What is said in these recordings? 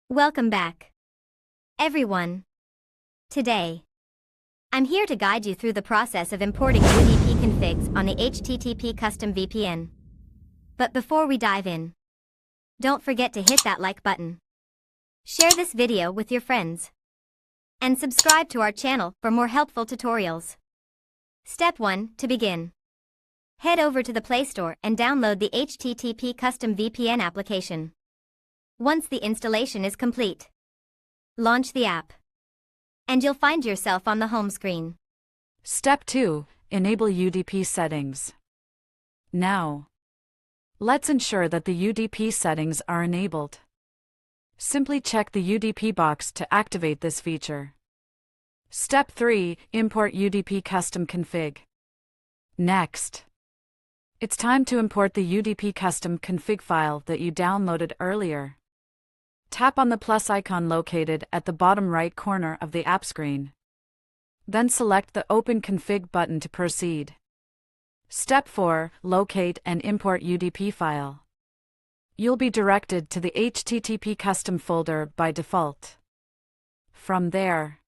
Welcome back, everyone. Today, I'm here to guide you through the process of importing UDP configs on the HTTP Custom VPN. But before we dive in, don't forget to hit that like button, share this video with your friends, and subscribe to our channel for more helpful tutorials. Step 1. To begin, head over to the Play Store and download the HTTP Custom VPN application. Once the installation is complete, launch the app, and you'll find yourself on the home screen. Step 2. Enable UDP settings. Now, let's ensure that the UDP settings are enabled. Simply check the UDP box to activate this feature. Step 3. Import UDP custom config. Next, it's time to import the UDP custom config file that you downloaded earlier. Tap on the plus icon located at the bottom right corner of the app screen. Then select the Open Config button to proceed. Step 4. Locate and import UDP file. You'll be directed to the HTTP custom folder by default. From there,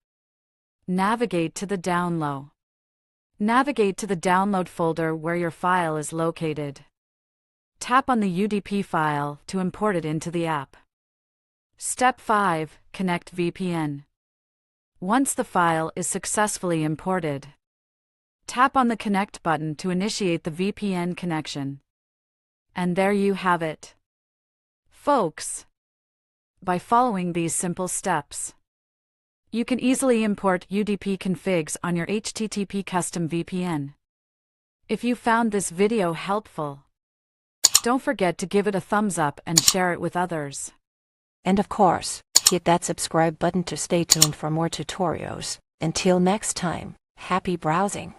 navigate to the download. Navigate to the download folder where your file is located. Tap on the UDP file to import it into the app. Step 5. Connect VPN. Once the file is successfully imported, tap on the Connect button to initiate the VPN connection. And there you have it, folks. By following these simple steps, you can easily import UDP configs on your HTTP Custom VPN. If you found this video helpful, don't forget to give it a thumbs up and share it with others. And of course, hit that subscribe button to stay tuned for more tutorials. Until next time, happy browsing.